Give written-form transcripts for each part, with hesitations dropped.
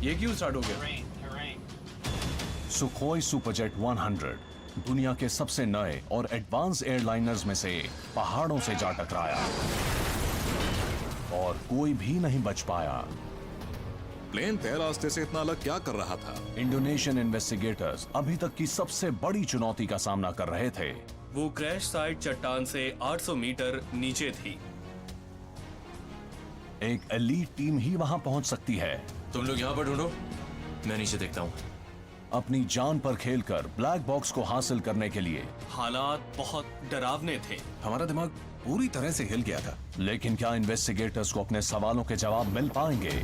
ये क्यों स्टार्ट हो गया? सुखोई सुपरजेट 100 दुनिया के सबसे नए और एडवांस एयरलाइनर्स में से एक पहाड़ों से जा टकराया और कोई भी नहीं बच पाया। प्लेन तय रास्ते से इतना अलग क्या कर रहा था? इंडोनेशियन इन्वेस्टिगेटर्स अभी तक की सबसे बड़ी चुनौती का सामना कर रहे थे। वो क्रैश साइट चट्टान से 800 मीटर नीचे थी। एक एलीट टीम ही वहां पहुंच सकती है। तुम लोग यहाँ पर ढूंढो, मैं नीचे देखता हूँ। अपनी जान पर खेलकर ब्लैक बॉक्स को हासिल करने के लिए हालात बहुत डरावने थे। हमारा दिमाग पूरी तरह से हिल गया था। लेकिन क्या इन्वेस्टिगेटर्स को अपने सवालों के जवाब मिल पाएंगे?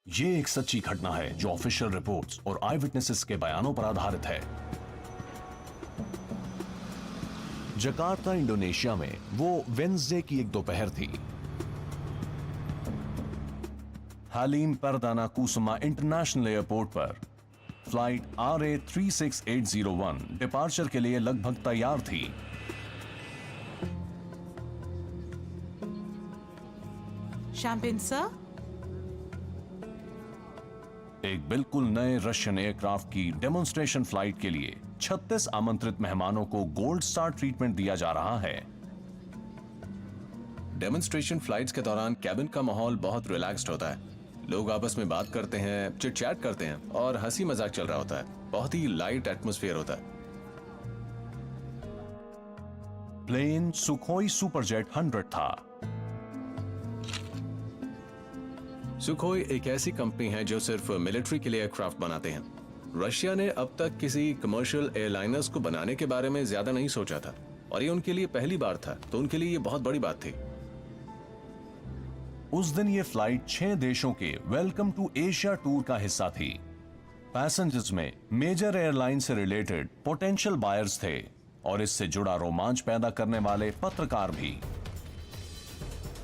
ये एक सच्ची घटना है जो ऑफिशियल रिपोर्ट्स और आई विटनेसेस के बयानों पर आधारित है। जकार्ता इंडोनेशिया में वो वेंसडे की एक दोपहर थी। हालिम परदाना कुसुमा इंटरनेशनल एयरपोर्ट पर फ्लाइट RA36801 डिपार्चर के लिए लगभग तैयार थी। Champagne sir? एक बिल्कुल नए रशियन एयरक्राफ्ट की डेमोन्स्ट्रेशन फ्लाइट के लिए 36 आमंत्रित मेहमानों को गोल्ड स्टार ट्रीटमेंट दिया जा रहा है। डेमोन्स्ट्रेशन फ्लाइट्स के दौरान कैबिन का माहौल बहुत रिलैक्स्ड होता है। लोग आपस में बात करते हैं, चिट चैट करते हैं और हंसी मजाक चल रहा होता है। बहुत ही लाइट एटमॉस्फेयर होता है। प्लेन सुखोई सुपरजेट 100 था। सुखोई एक ऐसी कंपनी है जो सिर्फ मिलिट्री के लिए एयरक्राफ्ट बनाते हैं। रशिया ने अब तक किसी कमर्शियल एयरलाइनर्स को बनाने के बारे में ज्यादा नहीं सोचा था और ये उनके लिए पहली बार था, तो उनके लिए ये बहुत बड़ी बात थी। उस दिन ये फ्लाइट 6 देशों के वेलकम टू एशिया टूर का हिस्सा थी। पैसेंजर्स में मेजर एयरलाइन से रिलेटेड पोटेंशियल बायर्स थे और इससे जुड़ा रोमांच पैदा करने वाले पत्रकार भी।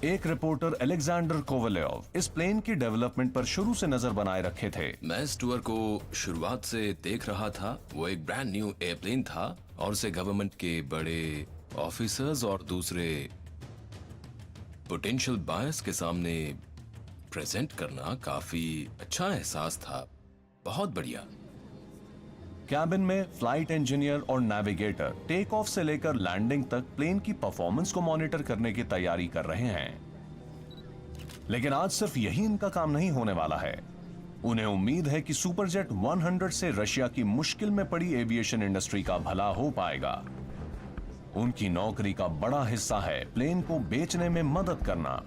एक रिपोर्टर अलेक्जेंडर कोवलेव इस प्लेन की डेवलपमेंट पर शुरू से नजर बनाए रखे थे। मैं इस टूर को शुरुआत से देख रहा था। वो एक ब्रांड न्यू एयरप्लेन था और उसे गवर्नमेंट के बड़े ऑफिसर्स और दूसरे पोटेंशियल बायर्स के सामने प्रेजेंट करना काफी अच्छा एहसास था। बहुत बढ़िया। कैबिन में फ्लाइट इंजीनियर और नेविगेटर टेक ऑफ से लेकर लैंडिंग तक प्लेन की परफॉर्मेंस को मॉनिटर करने की तैयारी कर रहे हैं। लेकिन आज सिर्फ यही इनका काम नहीं होने वाला है। उन्हें उम्मीद है कि सुपरजेट 100 से रशिया की मुश्किल में पड़ी एविएशन इंडस्ट्री का भला हो पाएगा। उनकी नौकरी का बड़ा हिस्सा है प्लेन को बेचने में मदद करना।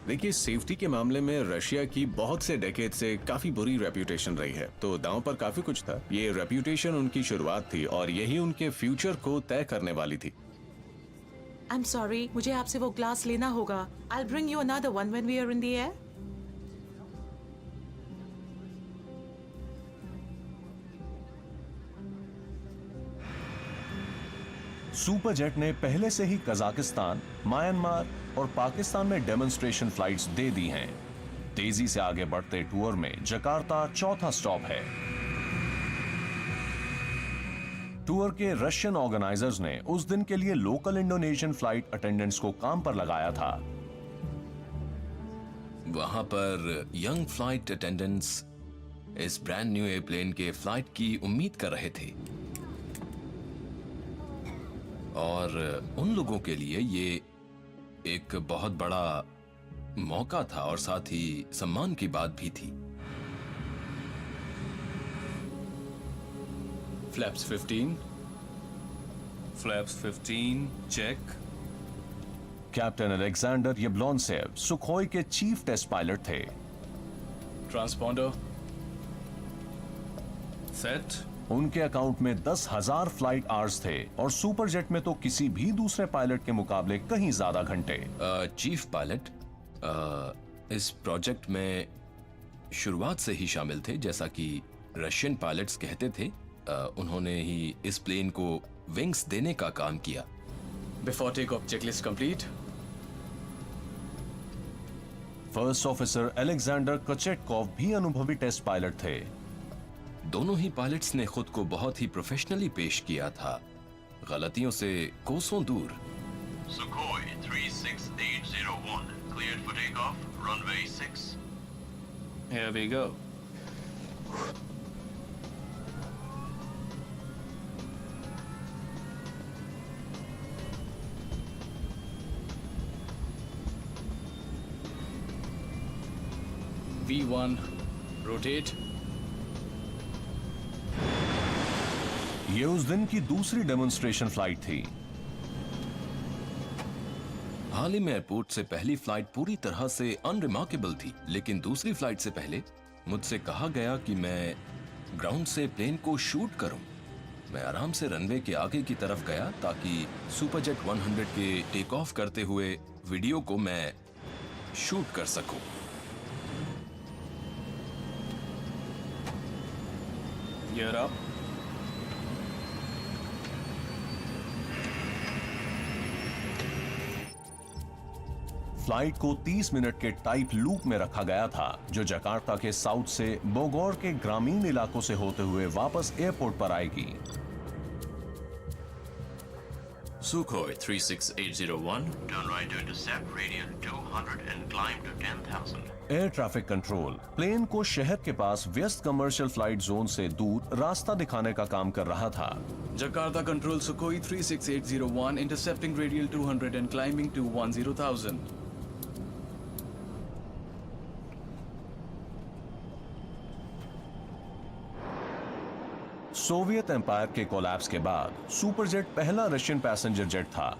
देखिए, सेफ्टी के मामले में रशिया की बहुत से डेकेड से काफी बुरी रेप्यूटेशन रही है, तो दांव पर काफी कुछ था। ये रेप्यूटेशन उनकी शुरुआत थी और यही उनके फ्यूचर को तय करने वाली थी। I'm sorry, मुझे आपसे वो ग्लास लेना होगा। I'll bring you another one when we are in the air. Superjet ने पहले से ही कजाकिस्तान, म्यांमार और पाकिस्तान में डेमोन्स्ट्रेशन फ्लाइट्स दे दी हैं। तेजी से आगे बढ़ते टूर में जकार्ता चौथा स्टॉप है। टूर के रशियन ऑर्गेनाइजर्स ने उस दिन के लिए लोकल इंडोनेशियन फ्लाइट अटेंडेंट्स को काम पर लगाया था। वहां पर यंग फ्लाइट अटेंडेंट्स इस ब्रांड न्यू एयरप्लेन के फ्लाइट की उम्मीद कर रहे थे और उन लोगों के लिए ये एक बहुत बड़ा मौका था और साथ ही सम्मान की बात भी थी। Flaps 15 check. Captain Alexander Yablontsev Sukhoi के चीफ टेस्ट पायलट थे। Transponder set. उनके अकाउंट में 10,000 फ्लाइट आवर्स थे और सुपरजेट में तो किसी भी दूसरे पायलट के मुकाबले कहीं ज्यादा घंटे। चीफ पायलट इस प्रोजेक्ट में शुरुआत से ही शामिल थे। जैसा कि रशियन पायलट्स कहते थे, उन्होंने ही इस प्लेन को विंग्स देने का काम किया। Before take off checklist complete. First officer Alexander Kochetkov भी अनुभवी टेस्ट पायलट थे। दोनों ही पायलट्स ने खुद को बहुत ही प्रोफेशनली पेश किया था, गलतियों से कोसों दूर। Sukhoi 36801, cleared for takeoff, runway 6. Here we go. V1, rotate. ये उस दिन की दूसरी डेमोन्स्ट्रेशन फ्लाइट थी। हालिम एयरपोर्ट से पहली फ्लाइट पूरी तरह से अनरिमार्केबल थी, लेकिन दूसरी फ्लाइट से पहले मुझसे कहा गया कि मैं ग्राउंड से प्लेन को शूट करूं। मैं आराम से रनवे के आगे की तरफ गया ताकि सुपरजेट 100 के टेक ऑफ करते हुए वीडियो को मैं शूट कर सकूं। Gear up. फ्लाइट को 30 मिनट के टाइप लूप में रखा गया था, जो जकार्ता के साउथ से बोगोर के ग्रामीण इलाकों से होते हुए वापस एयरपोर्ट पर आएगी। Sukhoi 36801, turn right to intercept, radial 200 and climb to 10,000. Air traffic control plane को शहर के पास व्यस्त कमर्शियल फ्लाइट जोन से दूर रास्ता दिखाने का काम कर रहा था। Jakarta Control Sukhoi 36801, intercepting radial 200 and climbing to 10,000. Soviet empire के कोलैप्स के बाद सुपरजेट पहला रशियन पैसेंजर जेट था।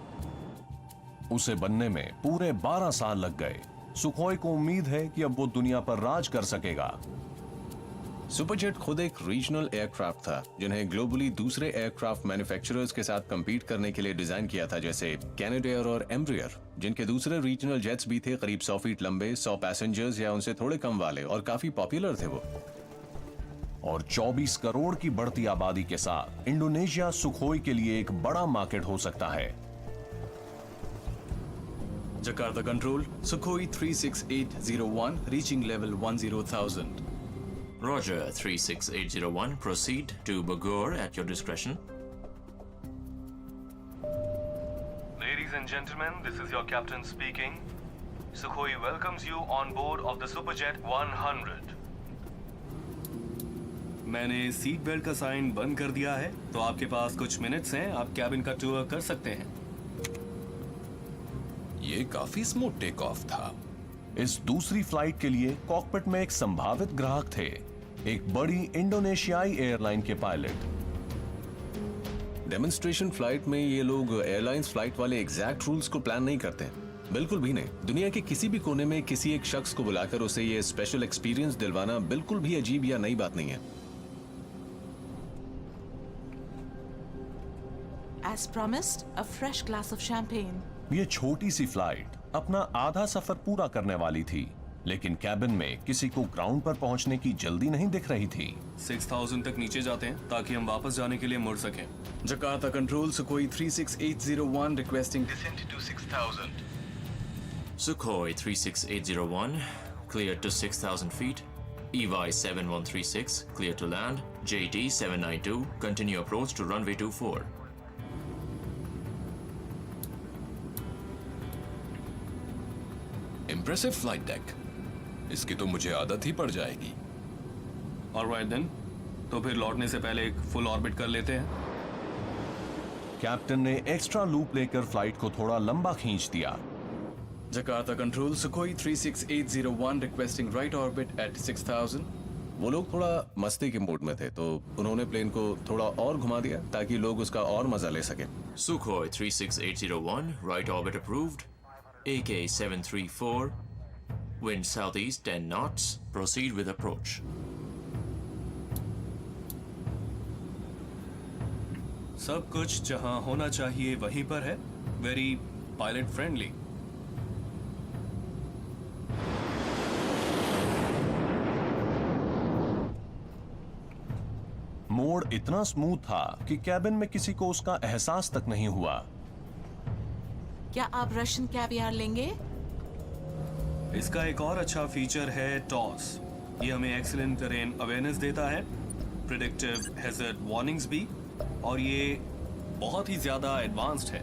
उसे बनने में पूरे 12 साल लग गए। सुखोई को उम्मीद है कि अब वो दुनिया पर राज कर सकेगा। सुपरजेट खुद एक रीजनल एयरक्राफ्ट था, जिन्हें ग्लोबली दूसरे एयरक्राफ्ट मैन्युफैक्चरर्स के साथ compete करने के लिए डिजाइन किया था, जैसे कैनेडियर और एम्ब्रियर, जिनके दूसरे रीजनल जेट्स भी थे, करीब 100 फीट लंबे, 100 पैसेंजर्स या उनसे थोड़े कम वाले, और काफी पॉपुलर थे वो। और 24 करोड़ की बढ़ती आबादी के साथ इंडोनेशिया सुखोई के लिए एक बड़ा मार्केट हो सकता है। Jakarta Control Sukhoi 36801, reaching level 10,000. Roger 36801, proceed to Bogor at your discretion. Ladies and gentlemen, this is your captain speaking. Sukhoi welcomes you on board of the Superjet 100. मैंने seat belt का sign बंद कर दिया है, तो आपके पास कुछ minutes हैं, आप कैबिन का टूर कर सकते हैं। ये काफी स्मूथ टेक ऑफ था। इस दूसरी फ्लाइट के लिए कॉकपिट में एक संभावित ग्राहक थे, एक बड़ी इंडोनेशियाई एयरलाइन के पायलट। डेमोन्स्ट्रेशन फ्लाइट में ये लोग एयरलाइंस फ्लाइट वाले एग्जैक्ट रूल्स को प्लान नहीं करते, बिल्कुल भी नहीं। दुनिया के किसी भी कोने में किसी एक शख्स को बुलाकर उसे ये स्पेशल एक्सपीरियंस दिलवाना बिल्कुल भी अजीब या नई बात नहीं है। As promised, a fresh glass of champagne. ये छोटी सी फ्लाइट अपना आधा सफर पूरा करने वाली थी, लेकिन कैबिन में किसी को ग्राउंड पर पहुंचने की जल्दी नहीं दिख रही थी। 6000 तक नीचे जाते हैं ताकि हम वापस जाने के लिए मुड़ सकें। Jakarta Control Sukhoi 36801, requesting descent to 6,000. Sukhoi 36801, cleared to 6,000 feet. EY 7136, cleared to land. JT 792, continue approach to runway 24. Impressive flight deck, इसकी तो मुझे आदत ही पड़ जाएगी। ऑलराइट देन, तो फिर लौटने से पहले एक फुल ऑर्बिट कर लेते हैं। कैप्टन ने एक्स्ट्रा लूप लेकर फ्लाइट को थोड़ा लंबा खींच दिया। Jakarta Control Sukhoi 36801, requesting right orbit at 6,000. वो लोग थोड़ा मस्ती के मूड में थे, तो उन्होंने प्लेन को थोड़ा और घुमा दिया ताकि लोग उसका और मजा ले सकें। Sukhoi 36801, right orbit approved. AK 734, wind southeast 10 knots, proceed with approach. सब कुछ जहां होना चाहिए वहीं पर है। Very pilot friendly. मोड़ इतना स्मूथ था कि कैबिन में किसी को उसका एहसास तक नहीं हुआ। क्या आप रशियन कैवियार लेंगे? इसका एक और अच्छा फीचर है टॉस। ये हमें एक्सीलेंट टेरेन अवेयरनेस देता है, प्रिडिक्टिव हैजर्ड वार्निंग्स भी, और ये बहुत ही ज्यादा एडवांस्ड है।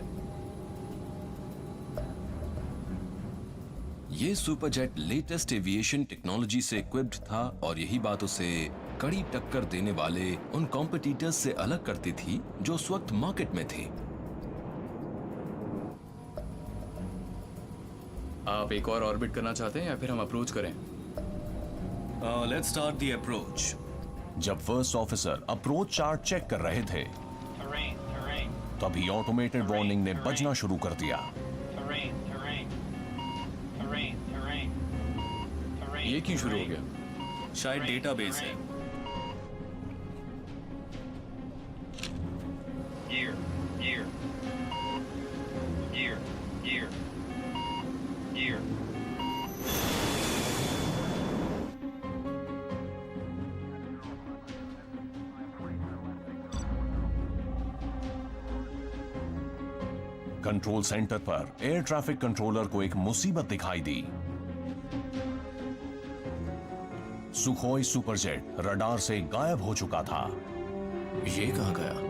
ये सुपरजेट लेटेस्ट एविएशन टेक्नोलॉजी से इक्विप्ड था और यही बात उसे कड़ी टक्कर देने वाले उन कॉम्पिटिटर्स से अलग करती थी जो उस वक्त मार्केट में थे। आप एक और ऑर्बिट करना चाहते हैं या फिर हम अप्रोच करें? Let's start the approach. जब first officer approach chart check कर रहे थे तभी ऑटोमेटेड वार्निंग ने बजना शुरू कर दिया। ये क्यों शुरू हो गया? शायद डेटाबेस है। कंट्रोल सेंटर पर एयर ट्रैफिक कंट्रोलर को एक मुसीबत दिखाई दी। सुखोई सुपरजेट रडार से गायब हो चुका था। ये कहाँ गया?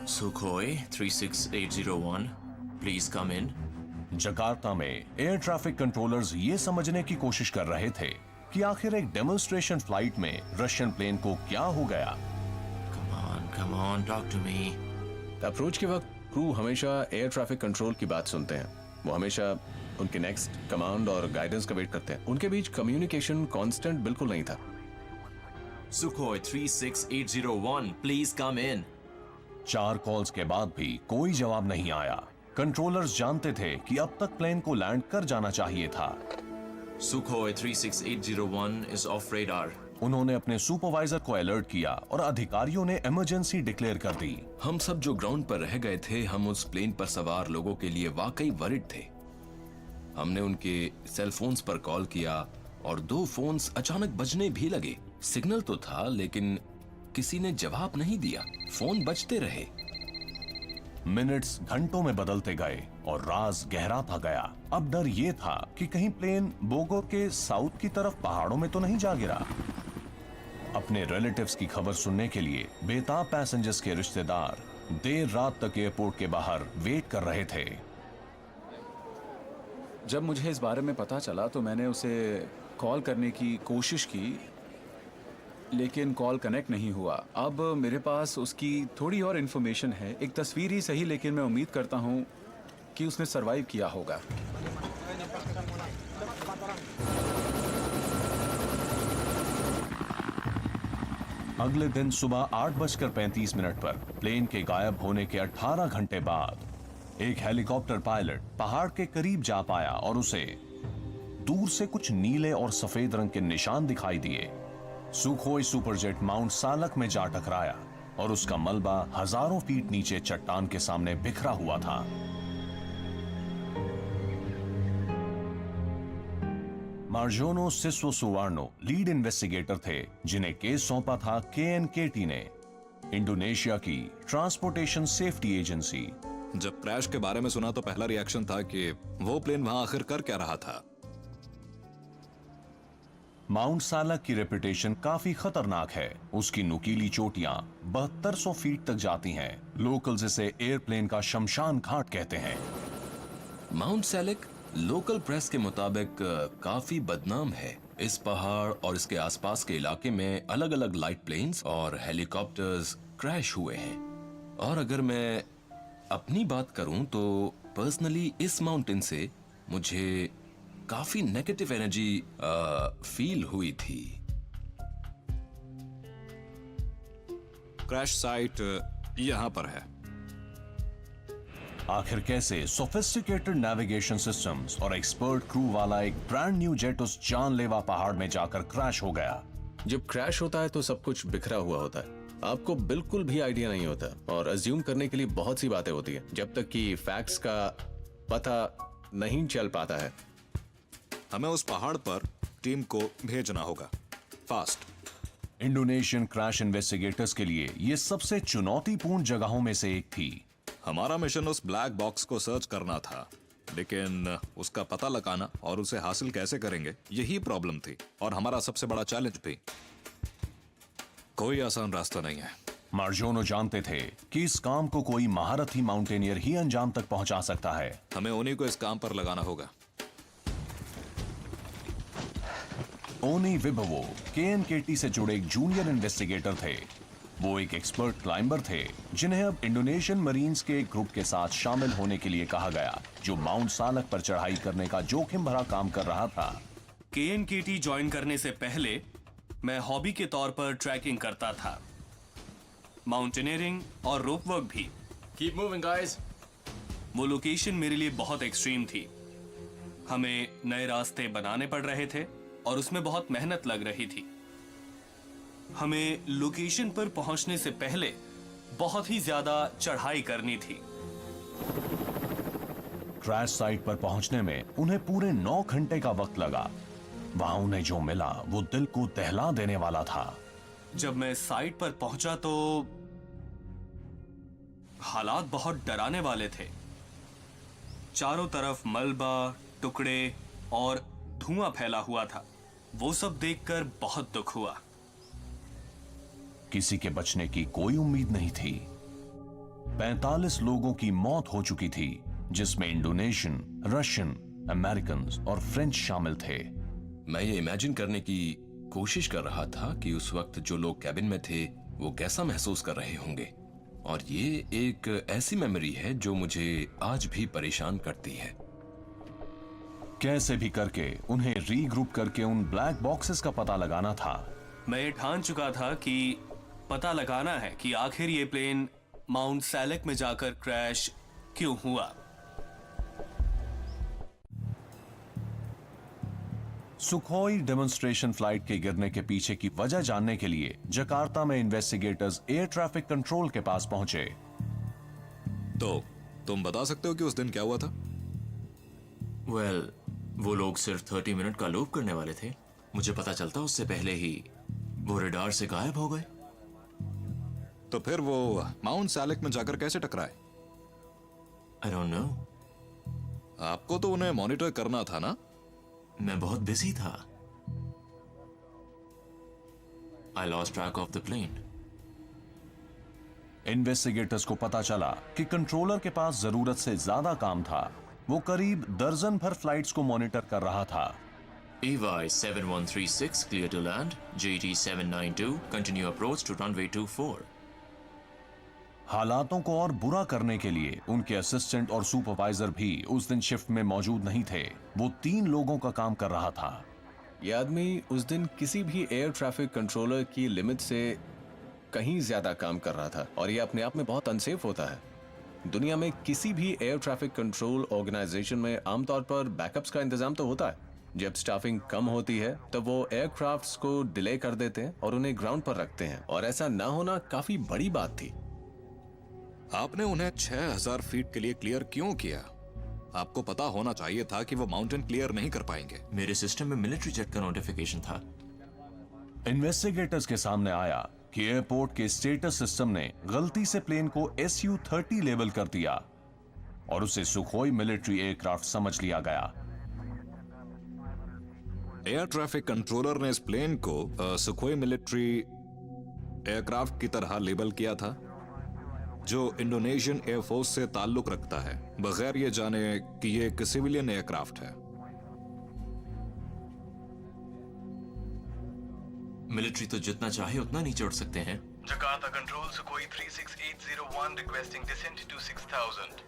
Sukhoi 36801, please come in. Jakarta में एयर ट्रैफिक कंट्रोलर्स ये समझने की कोशिश कर रहे थे कि आखिर एक डेमोन्स्ट्रेशन फ्लाइट में रशियन प्लेन को क्या हो गया। Come on, talk to me. Approach के वक्त क्रू हमेशा एयर ट्रैफिक कंट्रोल की बात सुनते हैं। वो हमेशा उनके नेक्स्ट कमांड और गाइडेंस का वेट करते हैं। उनके बीच कम्युनिकेशन कांस्टेंट बिल्कुल नहीं था। Sukhoi 36801, please come in. 4 calls के बाद भी कोई जवाब नहीं आया। कंट्रोलर्स जानते थे कि अब तक प्लेन को लैंड कर जाना चाहिए था। Sukhoi 36801 is off radar. उन्होंने अपने सुपरवाइजर को अलर्ट किया और अधिकारियों ने इमरजेंसी डिक्लेयर कर दी। हम सब जो ग्राउंड पर रह गए थे, हम उस प्लेन पर सवार लोगों के लिए वाकई वरिड थे। हमने उनके सेल फोन्स पर कॉल किया और 2 फोन्स अचानक बजने भी लगे। सिग्नल तो था लेकिन किसी ने जवाब नहीं दिया। फोन बजते रहे। मिनट्स घंटों में बदलते गए और राज गहराता गया। अब डर ये था कि कहीं प्लेन बोगो के साउथ की तरफ पहाड़ों में तो नहीं जा गिरा। अपने रिलेटिव्स की खबर सुनने के लिए बेताब पैसेंजर्स के रिश्तेदार देर रात तक एयरपोर्ट के बाहर वेट कर रहे थे। जब मुझे इस बारे में पता चला तो मैंने उसे कॉल करने की कोशिश की, लेकिन कॉल कनेक्ट नहीं हुआ। अब मेरे पास उसकी थोड़ी और इन्फॉर्मेशन है, एक तस्वीर ही सही, लेकिन मैं उम्मीद करता हूं कि उसने सरवाइव किया होगा। अगले दिन सुबह 8:35 पर प्लेन के गायब होने के 18 घंटे बाद एक हेलीकॉप्टर पायलट पहाड़ के करीब जा पाया और उसे दूर से कुछ नीले और सफेद रंग के निशान दिखाई दिए। सुखोई सुपरजेट माउंट सालक में जा टकराया और उसका मलबा हजारों फीट नीचे चट्टान के सामने बिखरा हुआ था। मार्जोनो सिस्वो सुवार्नो लीड इन्वेस्टिगेटर थे, जिन्हें केस सौंपा था KNKT ने, इंडोनेशिया की ट्रांसपोर्टेशन सेफ्टी एजेंसी। जब क्रैश के बारे में सुना तो पहला रिएक्शन था कि वो प्लेन वहां आखिर कर क्या रहा था। माउंट सालक की रेपुटेशन काफी खतरनाक है। उसकी नुकीली चोटियां 7200 फीट तक जाती हैं। लोकल्स इसे एयरप्लेन का शमशान घाट कहते हैं। माउंट सैलिक लोकल प्रेस के मुताबिक काफी बदनाम है। इस पहाड़ और इसके आसपास के इलाके में अलग अलग लाइट प्लेन्स और हेलीकॉप्टर्स क्रैश हुए हैं। और अगर मैं अपनी बात करूं तो पर्सनली इस माउंटेन से मुझे काफी नेगेटिव एनर्जी फील हुई थी। क्रैश साइट यहां पर है। आखिर कैसे सोफिस्टिकेटेड नेविगेशन सिस्टम्स और एक्सपर्ट क्रू वाला एक ब्रांड न्यू जेट उस जानलेवा पहाड़ में जाकर क्रैश हो गया? जब क्रैश होता है तो सब कुछ बिखरा हुआ होता है। आपको बिल्कुल भी आइडिया नहीं होता और अज्यूम करने के लिए बहुत सी बातें होती हैं, जब तक कि फैक्ट्स का पता नहीं चल पाता है। हमें उस पहाड़ पर टीम को भेजना होगा फास्ट। इंडोनेशियन क्रैश इन्वेस्टिगेटर्स के लिए ये सबसे चुनौतीपूर्ण जगहों में से एक थी। हमारा मिशन उस ब्लैक बॉक्स को सर्च करना था, लेकिन उसका पता लगाना और उसे हासिल कैसे करेंगे यही प्रॉब्लम थी, और हमारा सबसे बड़ा चैलेंज भी। कोई आसान रास्ता नहीं है। मार्जोनो जानते थे कि इस काम को कोई महारथी माउंटेनियर ही अंजाम तक पहुंचा सकता है। हमें उन्हीं को इस काम पर लगाना होगा। ओनी विबवो KNKT से जुड़े एक जूनियर इन्वेस्टिगेटर थे। वो एक एक्सपर्ट क्लाइंबर थे जिन्हें अब इंडोनेशियन मरीन्स के एक ग्रुप के साथ शामिल होने के लिए कहा गया, जो माउंट सालक पर चढ़ाई करने का जोखिम भरा काम कर रहा था। KNKT ज्वाइन करने से पहले मैं हॉबी के तौर पर ट्रैकिंग करता था, माउंटेनियरिंग और रोप वर्क भी। Keep moving, guys. वो लोकेशन मेरे लिए बहुत एक्सट्रीम थी। हमें नए रास्ते बनाने पड़ रहे थे और उसमें बहुत मेहनत लग रही थी। हमें लोकेशन पर पहुंचने से पहले बहुत ही ज्यादा चढ़ाई करनी थी। क्रैश साइट पर पहुंचने में उन्हें पूरे 9 घंटे का वक्त लगा। वहां उन्हें जो मिला वो दिल को दहला देने वाला था। जब मैं साइट पर पहुंचा तो हालात बहुत डराने वाले थे। चारों तरफ मलबा, टुकड़े और धुआं फैला हुआ था। वो सब देखकर बहुत दुख हुआ। किसी के बचने की कोई उम्मीद नहीं थी। 45 लोगों की मौत हो चुकी थी, जिसमें इंडोनेशियन, रशियन, अमेरिकन और फ्रेंच शामिल थे। मैं ये इमेजिन करने की कोशिश कर रहा था कि उस वक्त जो लोग कैबिन में थे वो कैसा महसूस कर रहे होंगे, और ये एक ऐसी मेमोरी है जो मुझे आज भी परेशान करती है। कैसे भी करके उन्हें रीग्रुप करके उन ब्लैक बॉक्सेस का पता लगाना था। मैं ये ठान चुका था कि पता लगाना है कि आखिर ये प्लेन माउंट सैलक में जाकर क्रैश क्यों हुआ। सुखोई डेमोन्स्ट्रेशन फ्लाइट के गिरने के पीछे की वजह जानने के लिए जकार्ता में इन्वेस्टिगेटर्स एयर ट्रैफिक कंट्रोल के पास पहुंचे। तो तुम बता सकते हो कि उस दिन क्या हुआ था? Well, वो लोग सिर्फ 30 मिनट का लूप करने वाले थे। मुझे पता चलता उससे पहले ही वो रडार से गायब हो गए। तो फिर वो माउंट सैलक में जाकर कैसे टकराए? I don't know. आपको तो उन्हें मॉनिटर करना था ना? मैं बहुत बिजी था। I lost track of the plane. Investigators को पता चला कि कंट्रोलर के पास जरूरत से ज्यादा काम था। वो करीब दर्जन भर फ्लाइट्स को मॉनिटर कर रहा था। EY 7136 clear to land. JT 792 continue approach to runway 24. हालातों को और बुरा करने के लिए उनके असिस्टेंट और सुपरवाइजर भी उस दिन शिफ्ट में मौजूद नहीं थे। वो 3 लोगों का काम कर रहा था। ये आदमी उस दिन किसी भी एयर ट्रैफिक कंट्रोलर की लिमिट से कहीं ज्यादा काम कर रहा था, और ये अपने आप में बहुत अनसेफ होता है। दुनिया में किसी भी एयर ट्रैफिक कंट्रोल ऑर्गेनाइजेशन में आमतौर पर बैकअप्स का इंतजाम तो होता है। जब स्टाफिंग कम होती है तब वो एयरक्राफ्ट्स को डिले कर देते हैं और उन्हें ग्राउंड पर रखते हैं, और ऐसा ना होना काफी बड़ी बात थी। आपने उन्हें 6000 फीट के लिए क्लियर क्यों किया? आपको पता होना चाहिए था कि वो माउंटेन क्लियर नहीं कर पाएंगे। मेरे सिस्टम में मिलिट्री जेट का नोटिफिकेशन था। इन्वेस्टिगेटर्स के सामने आया कि एयरपोर्ट के स्टेटस सिस्टम ने गलती से प्लेन को SU-30 लेबल कर दिया और उसे सुखोई मिलिट्री एयरक्राफ्ट समझ लिया गया। एयर ट्रैफिक कंट्रोलर ने इस प्लेन को सुखोई मिलिट्री एयरक्राफ्ट की तरह लेबल किया था, जो इंडोनेशियन एयरफोर्स से ताल्लुक रखता है, बगैर ये जाने कि ये एक सिविलियन एयरक्राफ्ट है। मिलिट्री तो जितना चाहे उतना नीचे उड़ सकते हैं। Jakarta Control Sukhoi 36801 requesting descent to 6000.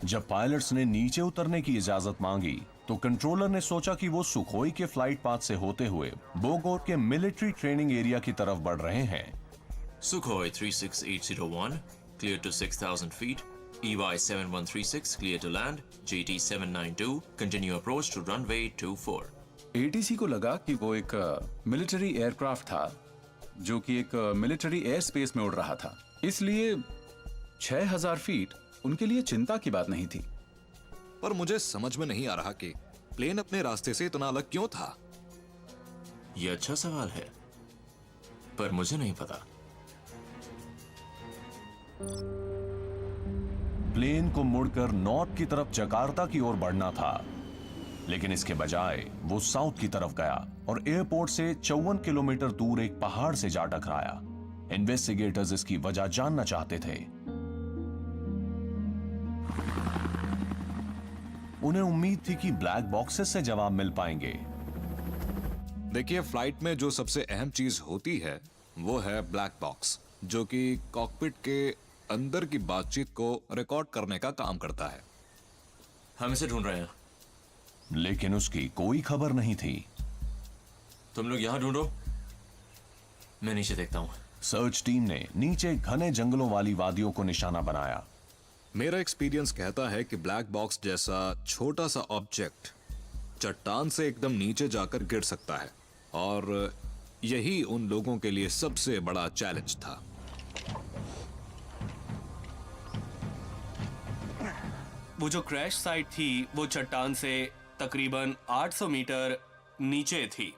जब पायलट्स ने नीचे उतरने की इजाजत मांगी तो कंट्रोलर ने सोचा कि वो सुखोई के फ्लाइट पाथ से होते हुए बोगोट के मिलिट्री ट्रेनिंग एरिया की तरफ बढ़ रहे हैं। Sukhoi 36801 clear to 6000 feet. EY 7136 clear to land. JT 792 continue approach to runway 24. ATC को लगा कि वो एक मिलिट्री एयरक्राफ्ट था जो कि एक मिलिट्री एयर स्पेस में उड़ रहा था, इसलिए 6000 फीट उनके लिए चिंता की बात नहीं थी। पर मुझे समझ में नहीं आ रहा कि प्लेन अपने रास्ते से इतना अलग क्यों था। ये अच्छा सवाल है। पर मुझे नहीं पता। प्लेन को मुड़कर नॉर्थ की तरफ जकार्ता की ओर बढ़ना था, लेकिन इसके बजाय वो साउथ की तरफ गया और एयरपोर्ट से 54 किलोमीटर दूर एक पहाड़ से जा टकराया। इन्वेस्टिगेटर्स इसकी वजह जानना चाहते थे। उन्हें उम्मीद थी कि ब्लैक बॉक्सेस से जवाब मिल पाएंगे। देखिए, फ्लाइट में जो सबसे अहम चीज होती है वो है ब्लैक बॉक्स, जो कि कॉकपिट के अंदर की बातचीत को रिकॉर्ड करने का काम करता है। हम इसे ढूंढ रहे हैं। लेकिन उसकी कोई खबर नहीं थी। तुम लोग यहां ढूंढो, मैं नीचे देखता हूं। सर्च टीम ने नीचे घने जंगलों वाली वादियों को निशाना बनाया। मेरा एक्सपीरियंस कहता है कि ब्लैक बॉक्स जैसा छोटा सा ऑब्जेक्ट चट्टान से एकदम नीचे जाकर गिर सकता है, और यही उन लोगों के लिए सबसे बड़ा चैलेंज था। वो जो क्रैश साइट थी वो चट्टान से तकरीबन 800 मीटर नीचे थी।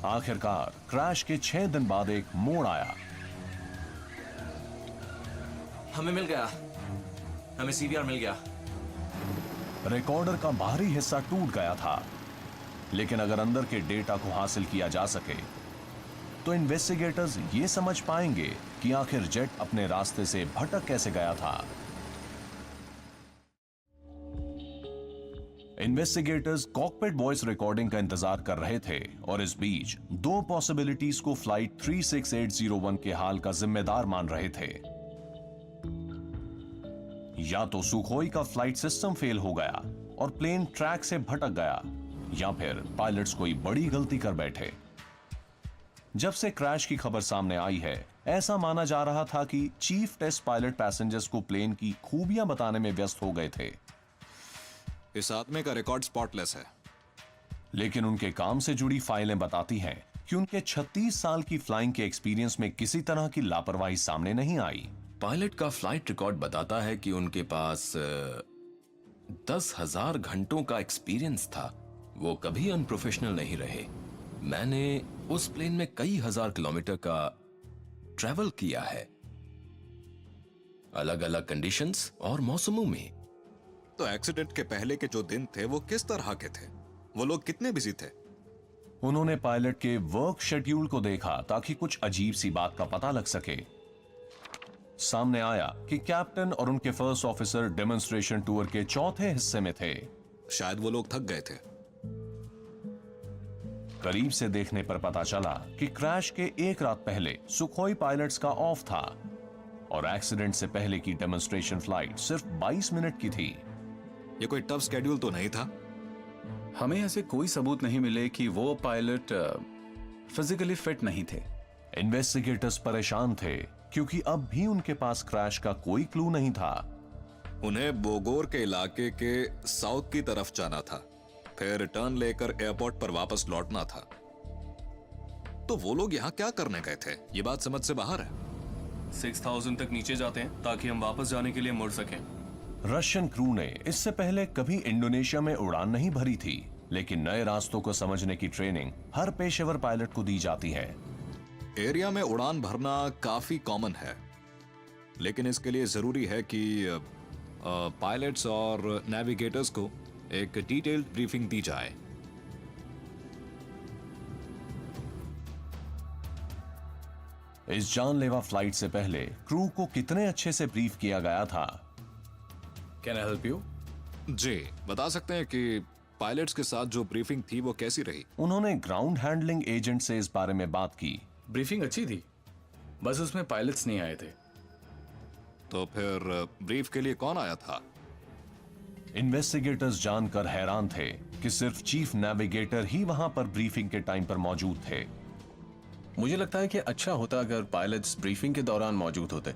आखिरकार क्रैश के 6 दिन बाद एक मोड़ आया। हमें मिल गया, हमें सीवीआर मिल गया। रिकॉर्डर का बाहरी हिस्सा टूट गया था, लेकिन अगर अंदर के डेटा को हासिल किया जा सके तो इन्वेस्टिगेटर्स ये समझ पाएंगे कि आखिर जेट अपने रास्ते से भटक कैसे गया था। इन्वेस्टिगेटर्स कॉकपिट वॉइस रिकॉर्डिंग का इंतजार कर रहे थे, और इस बीच दो पॉसिबिलिटीज को फ्लाइट 36801 के हाल का जिम्मेदार मान रहे थे। या तो सुखोई का फ्लाइट सिस्टम फेल हो गया और प्लेन ट्रैक से भटक गया, या फिर पायलट्स कोई बड़ी गलती कर बैठे। जब से क्रैश की खबर सामने आई है, ऐसा माना जा रहा था कि चीफ टेस्ट पायलट पैसेंजर्स को प्लेन की खूबियां बताने में व्यस्त हो गए थे। इस आदमी का रिकॉर्ड स्पॉटलेस है, लेकिन उनके काम से जुड़ी फाइलें बताती हैं कि उनके 36 साल की फ्लाइंग के एक्सपीरियंस में किसी तरह की लापरवाही सामने नहीं आई। पायलट का फ्लाइट रिकॉर्ड बताता है कि उनके पास 10,000 घंटों का एक्सपीरियंस था। वो कभी अनप्रोफेशनल नहीं रहे। मैंने उस प्लेन में कई हजार किलोमीटर का ट्रैवल किया है, अलग अलग कंडीशंस और मौसमों में। तो एक्सीडेंट के पहले के जो दिन थे वो किस तरह के थे? वो लोग कितने बिजी थे? उन्होंने पायलट के वर्क शेड्यूल को देखा ताकि कुछ अजीब सी बात का पता लग सके। सामने आया कि कैप्टन और उनके फर्स्ट ऑफिसर डेमोन्स्ट्रेशन टूर के चौथे हिस्से में थे। शायद वो लोग थक गए थे। करीब से देखने पर पता चला कि क्रैश के एक रात पहले सुखोई पायलट्स का ऑफ था, और एक्सीडेंट से पहले की डेमोन्स्ट्रेशन फ्लाइट सिर्फ 22 मिनट की थी। ये कोई टफ स्केड्यूल तो नहीं था? हमें ऐसे कोई सबूत नहीं मिले कि वो पायलट फिजिकली फिट नहीं थे। इन्वेस्टिगेटर्स परेशान थे क्योंकि अब भी उनके पास क्रैश का कोई क्लू नहीं था। उन्हें बोगोर के इलाके के साउथ की तरफ जाना था, फिर टर्न लेकर एयरपोर्ट पर वापस लौटना था। तो वो लोग यहाँ क्या करने गए थे? ये बात समझ से बाहर है। 6000 तक नीचे जाते हैं ताकि हम वापस जाने के लिए मुड़ सकें। रशियन क्रू ने इससे पहले कभी इंडोनेशिया में उड़ान नहीं भरी थी, लेकिन नए रास्तों को समझने की ट्रेनिंग हर पेशेवर पायलट को दी जाती है। एरिया में उड़ान भरना काफी कॉमन है, लेकिन इसके लिए जरूरी है कि पायलट्स और नेविगेटर्स को एक डिटेल्ड ब्रीफिंग दी जाए। इस जानलेवा फ्लाइट से पहले क्रू को कितने अच्छे से ब्रीफ किया गया था। Can I help you? जी, बता सकते हैं कि पायलट्स के साथ जो ब्रीफिंग थी वो कैसी रही? उन्होंने ग्राउंड हैंडलिंग एजेंट से इस बारे में बात की। ब्रीफिंग अच्छी थी, बस उसमें पायलट्स नहीं आए थे। तो फिर ब्रीफ के लिए कौन आया था? इन्वेस्टिगेटर्स जानकर हैरान थे कि सिर्फ चीफ नेविगेटर ही वहां पर ब्रीफिंग के टाइम पर मौजूद थे। मुझे लगता है कि अच्छा होता अगर पायलट्स ब्रीफिंग के दौरान मौजूद होते,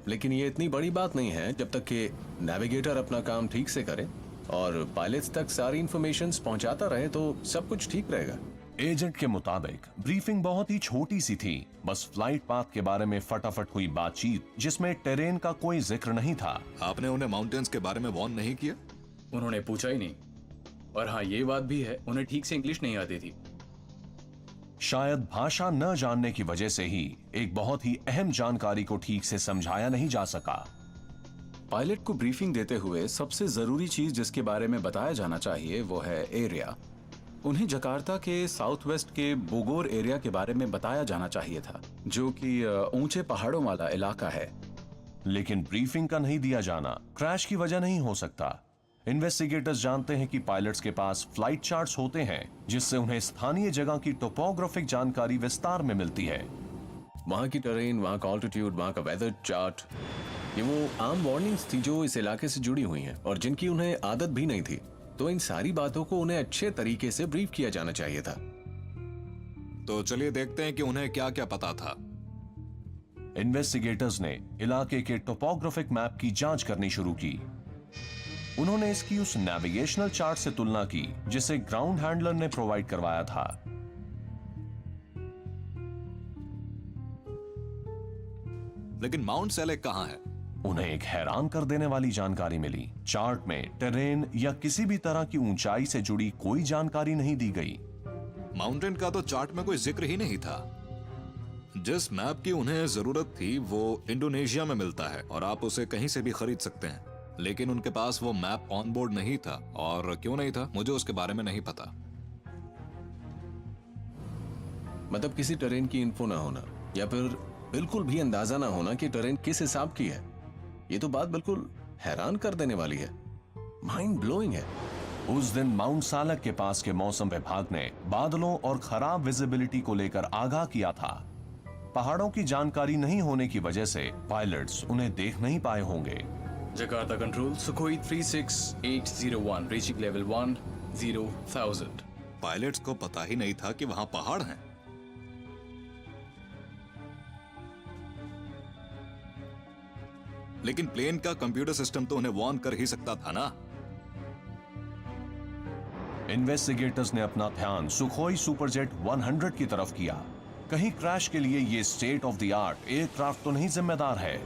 लेकिन ये इतनी बड़ी बात नहीं है जब तक कि नेविगेटर अपना काम ठीक से करे और पायलट्स तक सारी इंफॉर्मेशन पहुंचाता रहे तो सब कुछ ठीक रहेगा। एजेंट के मुताबिक ब्रीफिंग बहुत ही छोटी सी थी, बस फ्लाइट पाथ के बारे में फटाफट हुई बातचीत जिसमें टेरेन का कोई जिक्र नहीं था। आपने उन्हें माउंटेन्स के बारे में वार्न नहीं किया? उन्होंने पूछा ही नहीं। और हाँ, ये बात भी है, उन्हें ठीक से इंग्लिश नहीं आती थी। शायद भाषा न जानने की वजह से ही एक बहुत ही अहम जानकारी को ठीक से समझाया नहीं जा सका। पायलट को ब्रीफिंग देते हुए सबसे जरूरी चीज जिसके बारे में बताया जाना चाहिए वो है एरिया। उन्हें जकार्ता के साउथ वेस्ट के बोगोर एरिया के बारे में बताया जाना चाहिए था, जो कि ऊंचे पहाड़ों वाला इलाका है। लेकिन ब्रीफिंग का नहीं दिया जाना क्रैश की वजह नहीं हो सकता। इन्वेस्टिगेटर्स जानते हैं कि पायलट्स के पास फ्लाइट चार्ट्स होते हैं जिससे उन्हें स्थानीय जगह की टोपोग्राफिक जानकारी विस्तार में मिलती है। वहाँ की टेरेन, वहाँ का ऑल्टीट्यूड, वहाँ का वेदर चार्ट, ये वो आम वार्निंग्स थी जो इस इलाके से जुड़ी हुई हैं और जिनकी उन्हें आदत भी नहीं थी। तो इन सारी बातों को उन्हें अच्छे तरीके से ब्रीफ किया जाना चाहिए था। तो चलिए देखते हैं कि उन्हें क्या क्या पता था। इन्वेस्टिगेटर्स ने इलाके के टोपोग्राफिक मैप की जांच करनी शुरू की। उन्होंने इसकी उस नेविगेशनल चार्ट से तुलना की जिसे ग्राउंड हैंडलर ने प्रोवाइड करवाया था। लेकिन माउंट सेलेक कहां है? उन्हें एक हैरान कर देने वाली जानकारी मिली। चार्ट में टेरेन या किसी भी तरह की ऊंचाई से जुड़ी कोई जानकारी नहीं दी गई। माउंटेन का तो चार्ट में कोई जिक्र ही नहीं था। जिस मैप की उन्हें जरूरत थी वो इंडोनेशिया में मिलता है और आप उसे कहीं से भी खरीद सकते हैं, लेकिन उनके पास वो मैप ऑन बोर्ड नहीं था। और क्यों नहीं था मुझे उसके बारे में नहीं पता। मतलब किसी टेरेन की इन्फो ना होना या फिर बिल्कुल भी अंदाजा ना होना कि टेरेन किस हिसाब की है, ये तो बात बिल्कुल हैरान कर देने वाली है, माइंड ब्लोइंग है। उस दिन माउंट सालक के पास के मौसम विभाग ने बादलों और खराब विजिबिलिटी को लेकर आगाह किया था। पहाड़ों की जानकारी नहीं होने की वजह से पायलट्स उन्हें देख नहीं पाए होंगे। Jakarta control, Sukhoi 36801 reaching level 10,000। Pilots को पता ही नहीं था कि वहां पहाड़ हैं। लेकिन प्लेन का कंप्यूटर सिस्टम तो उन्हें वार्न कर ही सकता था ना। इन्वेस्टिगेटर्स ने अपना ध्यान सुखोई सुपरजेट 100 की तरफ किया। कहीं क्रैश के लिए ये state of the art aircraft तो नहीं जिम्मेदार है।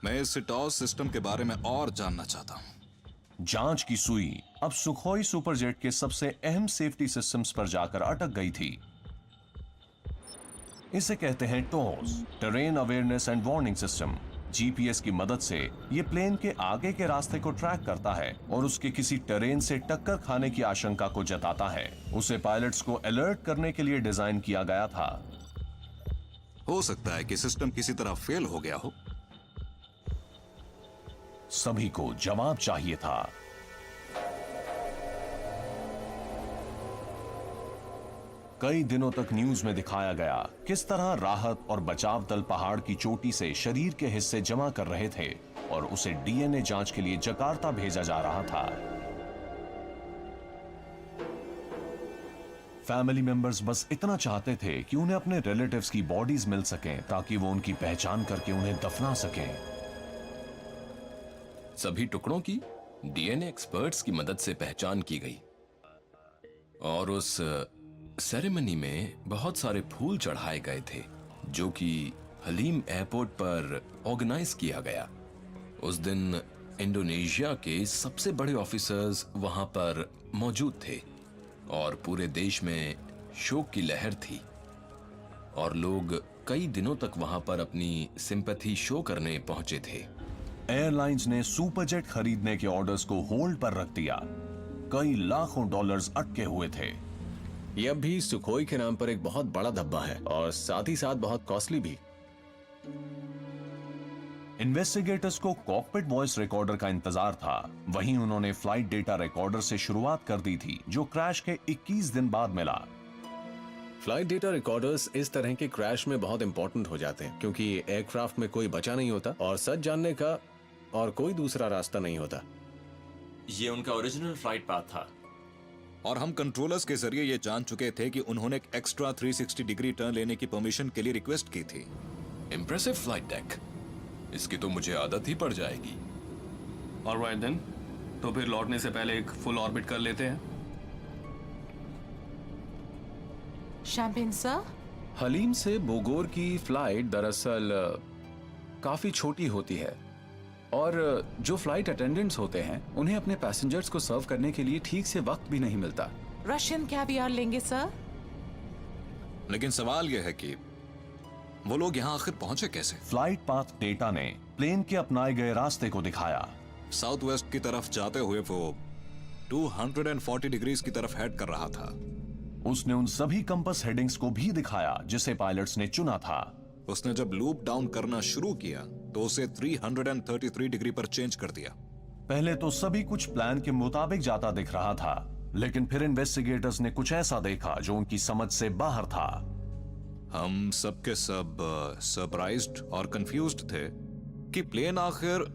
मैं इस टॉस सिस्टम के बारे में और जानना चाहता हूं। जांच की सुई अब सुखोई सुपरजेट के सबसे अहम सेफ्टी सिस्टम्स पर जाकर अटक गई थी। इसे कहते हैं TAWS, terrain awareness and warning system. GPS की मदद से ये प्लेन के आगे के रास्ते को ट्रैक करता है और उसके किसी टेरेन से टक्कर खाने की आशंका को जताता है। उसे पायलट्स को अलर्ट करने के लिए डिजाइन किया गया था। हो सकता है कि सिस्टम किसी तरह फेल हो गया हो। सभी को जवाब चाहिए था। कई दिनों तक न्यूज में दिखाया गया किस तरह राहत और बचाव दल पहाड़ की चोटी से शरीर के हिस्से जमा कर रहे थे और उसे डीएनए जांच के लिए जकार्ता भेजा जा रहा था। फैमिली मेंबर्स बस इतना चाहते थे कि उन्हें अपने रिलेटिव्स की बॉडीज मिल सकें ताकि वो उनकी पहचान करके उन्हें दफना सकें। सभी टुकड़ों की डीएनए एक्सपर्ट्स की मदद से पहचान की गई और उस सेरेमनी में बहुत सारे फूल चढ़ाए गए थे जो कि हलीम एयरपोर्ट पर ऑर्गेनाइज किया गया। उस दिन इंडोनेशिया के सबसे बड़े ऑफिसर्स वहां पर मौजूद थे और पूरे देश में शोक की लहर थी और लोग कई दिनों तक वहां पर अपनी सिंपैथी शो करने पहुंचे थे। एयरलाइंस ने सुपरजेट खरीदने के ऑर्डर्स को होल्ड पर रख दिया। कई लाखों डॉलर्स अटके हुए थे। यह भी सुखोई के नाम पर एक बहुत बड़ा धब्बा है और साथ ही साथ बहुत कॉस्टली भी। इन्वेस्टिगेटर्स को कॉकपिट वॉइस रिकॉर्डर का इंतजार था। वहीं उन्होंने फ्लाइट डेटा रिकॉर्डर से शुरुआत कर दी थी जो क्रैश के 21 दिन बाद मिला। फ्लाइट डेटा रिकॉर्डर्स इस तरह के क्रैश में बहुत इंपॉर्टेंट हो जाते हैं क्योंकि एयरक्राफ्ट में कोई बचा नहीं होता और सच जानने का और कोई दूसरा रास्ता नहीं होता। ये उनका ओरिजिनल फ्लाइट पाथ था। और हम कंट्रोलर्स के जरिए ये जान चुके थे कि उन्होंने एक एक्स्ट्रा 360 डिग्री टर्न लेने की परमिशन के लिए रिक्वेस्ट की थी। इम्प्रेसिव फ्लाइट डेक, इसकी तो मुझे आदत ही पड़ जाएगी। ऑलराइट देन, तो फिर लौटने से पहले एक फुल ऑर्बिट कर लेते हैं। शैम्पेन सर, हलीम से बोगोर की फ्लाइट दरअसल काफी छोटी होती है और जो फ्लाइट अटेंडेंट्स होते हैं उन्हें अपने पैसेंजर्स को सर्व करने के लिए ठीक से वक्त भी नहीं मिलता। रशियन कैवियर लेंगे सर? लेकिन सवाल यह है कि वो लोग यहाँ आखिर पहुंचे कैसे? फ्लाइट पाथ डेटा ने प्लेन के अपनाए गए रास्ते को दिखाया। साउथ वेस्ट की तरफ जाते हुए वो 240 डिग्रीज की तरफ हेड कर रहा था। उसने उन सभी कंपास हेडिंग्स को भी दिखाया जिसे पायलट्स ने चुना था। उसने जब लूप डाउन करना शुरू किया तो उसे 333 डिग्री पर चेंज कर दिया। पहले तो सभी कुछ प्लान के मुताबिक जाता दिख रहा था, लेकिन फिर इन्वेस्टिगेटर्स ने कुछ ऐसा देखा जो उनकी समझ से बाहर था। हम सब के सब सरप्राइज्ड और कंफ्यूज्ड थे कि प्लेन आखिर